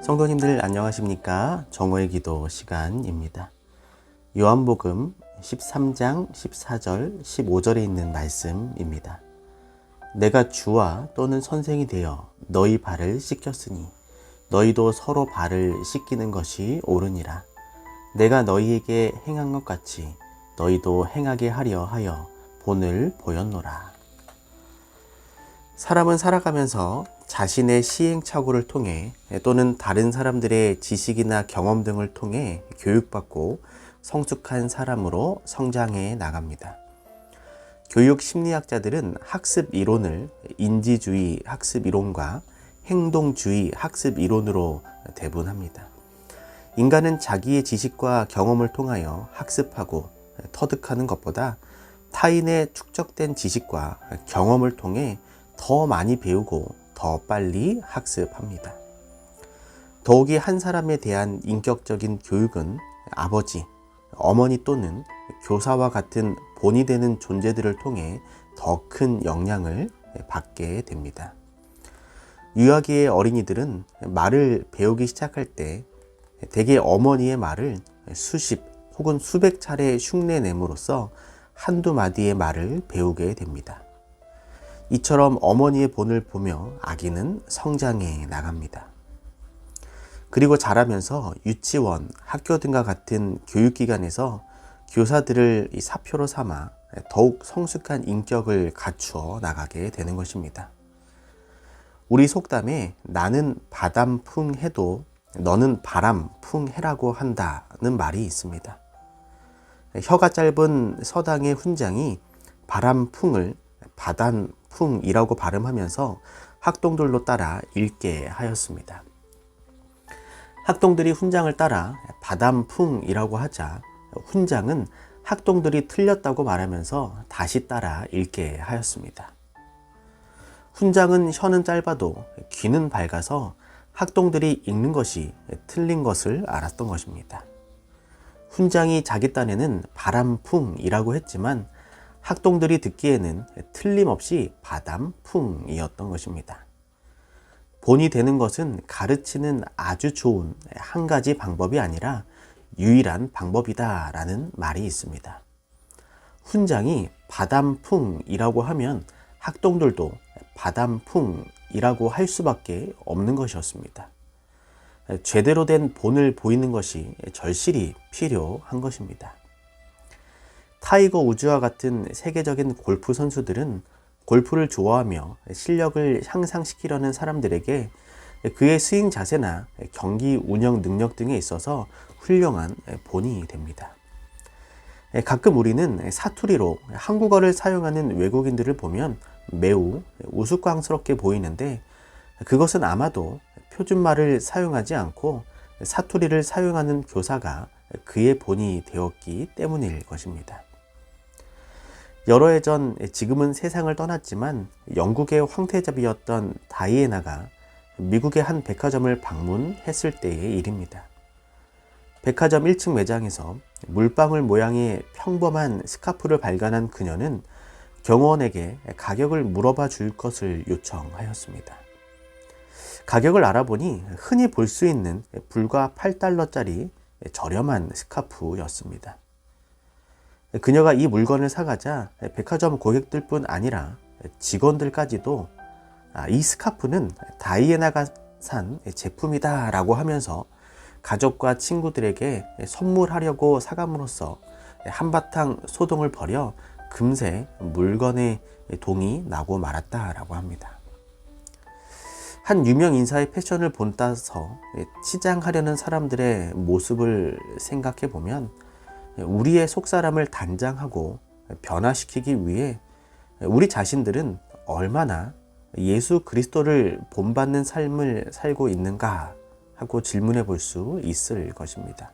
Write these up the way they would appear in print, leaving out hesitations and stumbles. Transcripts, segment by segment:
성도님들 안녕하십니까? 정오의 기도 시간입니다. 요한복음 13장 14절 15절에 있는 말씀입니다. 내가 주와 또는 선생이 되어 너희 발을 씻겼으니 너희도 서로 발을 씻기는 것이 옳으니라. 내가 너희에게 행한 것 같이 너희도 행하게 하려 하여 본을 보였노라. 사람은 살아가면서 자신의 시행착오를 통해 또는 다른 사람들의 지식이나 경험 등을 통해 교육받고 성숙한 사람으로 성장해 나갑니다. 교육 심리학자들은 학습 이론을 인지주의 학습 이론과 행동주의 학습 이론으로 대분합니다. 인간은 자기의 지식과 경험을 통하여 학습하고 터득하는 것보다 타인의 축적된 지식과 경험을 통해 더 많이 배우고 더 빨리 학습합니다. 더욱이 한 사람에 대한 인격적인 교육은 아버지, 어머니 또는 교사와 같은 본이 되는 존재들을 통해 더 큰 영향을 받게 됩니다. 유아기의 어린이들은 말을 배우기 시작할 때 대개 어머니의 말을 수십 혹은 수백 차례 흉내냄으로써 한두 마디의 말을 배우게 됩니다. 이처럼 어머니의 본을 보며 아기는 성장해 나갑니다. 그리고 자라면서 유치원, 학교 등과 같은 교육기관에서 교사들을 사표로 삼아 더욱 성숙한 인격을 갖추어 나가게 되는 것입니다. 우리 속담에 나는 바람풍해도 너는 바람풍해라고 한다는 말이 있습니다. 혀가 짧은 서당의 훈장이 바람풍을 바단풍이라고 발음하면서 학동들로 따라 읽게 하였습니다. 학동들이 훈장을 따라 바담풍이라고 하자 훈장은 학동들이 틀렸다고 말하면서 다시 따라 읽게 하였습니다. 훈장은 혀는 짧아도 귀는 밝아서 학동들이 읽는 것이 틀린 것을 알았던 것입니다. 훈장이 자기 딴에는 바람풍이라고 했지만 학동들이 듣기에는 틀림없이 바담풍이었던 것입니다. 본이 되는 것은 가르치는 아주 좋은 한 가지 방법이 아니라 유일한 방법이다 라는 말이 있습니다. 훈장이 바담풍이라고 하면 학동들도 바담풍이라고 할 수밖에 없는 것이었습니다. 제대로 된 본을 보이는 것이 절실히 필요한 것입니다. 타이거 우즈와 같은 세계적인 골프 선수들은 골프를 좋아하며 실력을 향상시키려는 사람들에게 그의 스윙 자세나 경기 운영 능력 등에 있어서 훌륭한 본이 됩니다. 가끔 우리는 사투리로 한국어를 사용하는 외국인들을 보면 매우 우스꽝스럽게 보이는데 그것은 아마도 표준말을 사용하지 않고 사투리를 사용하는 교사가 그의 본이 되었기 때문일 것입니다. 여러 해 전 지금은 세상을 떠났지만 영국의 황태자비였던 다이애나가 미국의 한 백화점을 방문했을 때의 일입니다. 백화점 1층 매장에서 물방울 모양의 평범한 스카프를 발견한 그녀는 경호원에게 가격을 물어봐 줄 것을 요청하였습니다. 가격을 알아보니 흔히 볼 수 있는 불과 8달러짜리 저렴한 스카프였습니다. 그녀가 이 물건을 사가자 백화점 고객들뿐 아니라 직원들까지도 이 스카프는 다이애나가 산 제품이다 라고 하면서 가족과 친구들에게 선물하려고 사감으로써 한바탕 소동을 벌여 금세 물건의 동이 나고 말았다라고 합니다. 한 유명 인사의 패션을 본따서 치장하려는 사람들의 모습을 생각해 보면 우리의 속사람을 단장하고 변화시키기 위해 우리 자신들은 얼마나 예수 그리스도를 본받는 삶을 살고 있는가 하고 질문해 볼 수 있을 것입니다.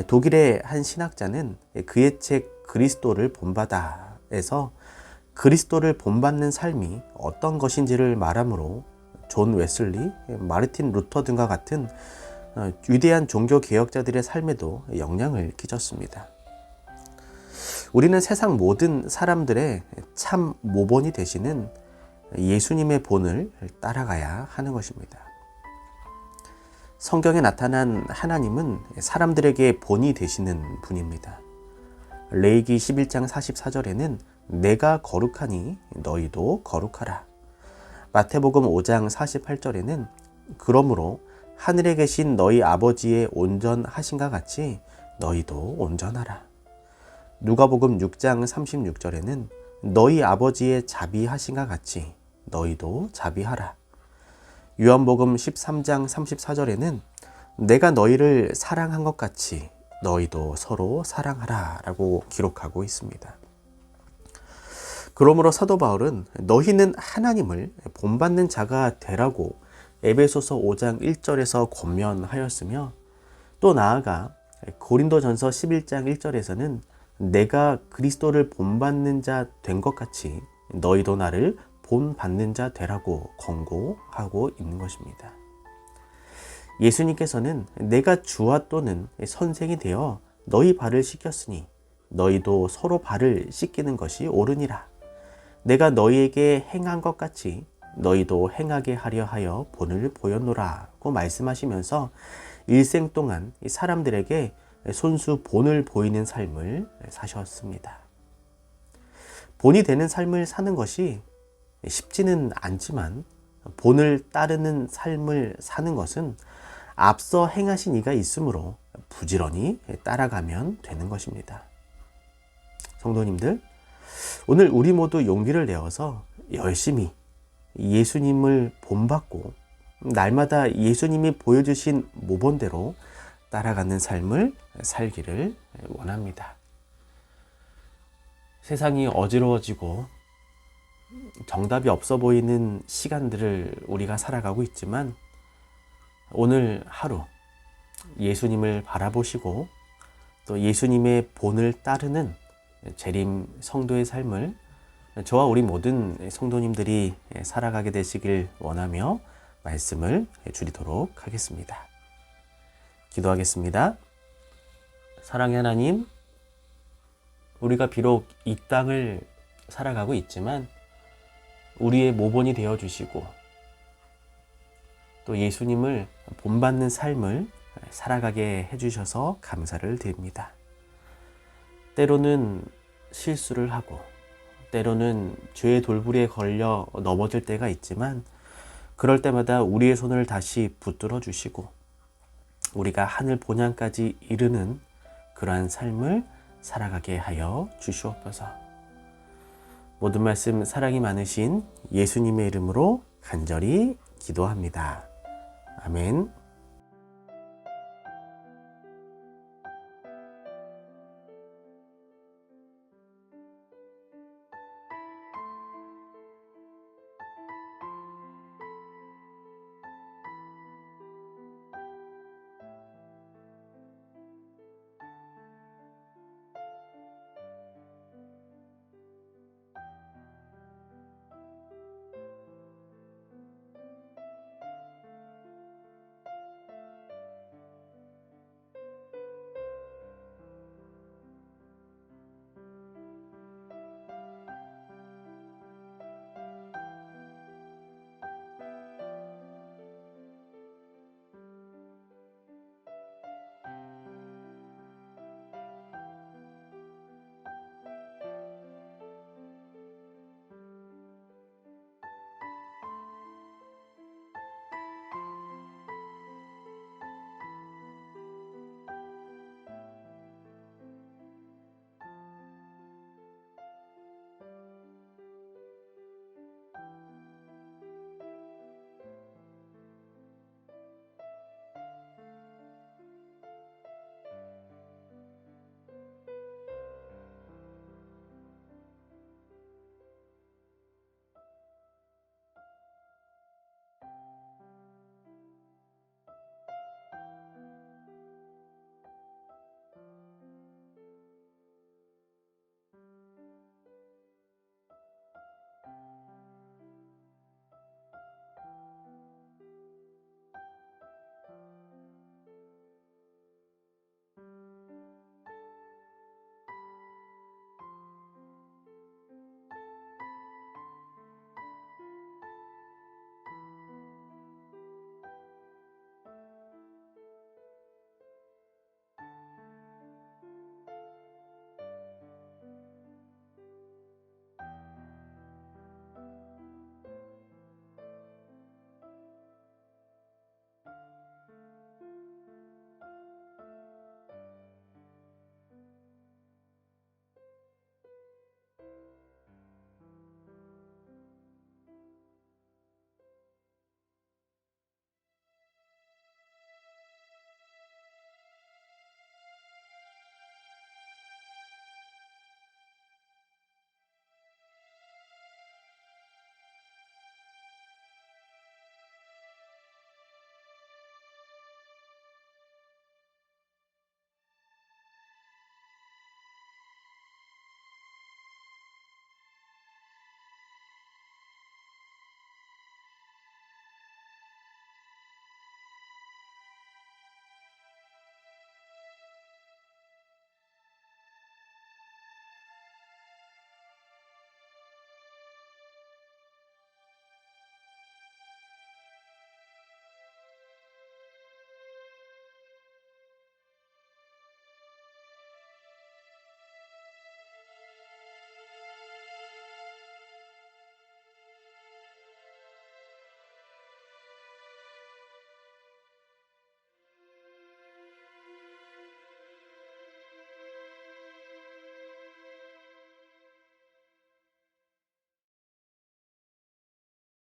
독일의 한 신학자는 그의 책 그리스도를 본받아에서 그리스도를 본받는 삶이 어떤 것인지를 말하므로 존 웨슬리, 마르틴 루터 등과 같은 위대한 종교 개혁자들의 삶에도 영향을 끼쳤습니다. 우리는 세상 모든 사람들의 참 모본이 되시는 예수님의 본을 따라가야 하는 것입니다. 성경에 나타난 하나님은 사람들에게 본이 되시는 분입니다. 레위기 11장 44절에는 내가 거룩하니 너희도 거룩하라. 마태복음 5장 48절에는 그러므로 하늘에 계신 너희 아버지의 온전하신가 같이 너희도 온전하라. 누가복음 6장 36절에는 너희 아버지의 자비하신가 같이 너희도 자비하라. 요한복음 13장 34절에는 내가 너희를 사랑한 것 같이 너희도 서로 사랑하라 라고 기록하고 있습니다. 그러므로 사도 바울은 너희는 하나님을 본받는 자가 되라고 에베소서 5장 1절에서 권면하였으며, 또 나아가 고린도전서 11장 1절에서는 내가 그리스도를 본받는 자 된 것 같이 너희도 나를 본받는 자 되라고 권고하고 있는 것입니다. 예수님께서는 내가 주와 또는 선생이 되어 너희 발을 씻겼으니 너희도 서로 발을 씻기는 것이 옳으니라. 내가 너희에게 행한 것 같이 너희도 행하게 하려 하여 본을 보였노라고 말씀하시면서 일생 동안 사람들에게 손수 본을 보이는 삶을 사셨습니다. 본이 되는 삶을 사는 것이 쉽지는 않지만 본을 따르는 삶을 사는 것은 앞서 행하신 이가 있으므로 부지런히 따라가면 되는 것입니다. 성도님들, 오늘 우리 모두 용기를 내어서 열심히 예수님을 본받고 날마다 예수님이 보여주신 모본대로 따라가는 삶을 살기를 원합니다. 세상이 어지러워지고 정답이 없어 보이는 시간들을 우리가 살아가고 있지만 오늘 하루 예수님을 바라보시고 또 예수님의 본을 따르는 재림 성도의 삶을 저와 우리 모든 성도님들이 살아가게 되시길 원하며 말씀을 드리도록 하겠습니다. 기도하겠습니다. 사랑의 하나님, 우리가 비록 이 땅을 살아가고 있지만 우리의 모본이 되어주시고 또 예수님을 본받는 삶을 살아가게 해주셔서 감사를 드립니다. 때로는 실수를 하고 때로는 죄의 돌부리에 걸려 넘어질 때가 있지만 그럴 때마다 우리의 손을 다시 붙들어 주시고 우리가 하늘 본향까지 이르는 그러한 삶을 살아가게 하여 주시옵소서. 모든 말씀 사랑이 많으신 예수님의 이름으로 간절히 기도합니다. 아멘.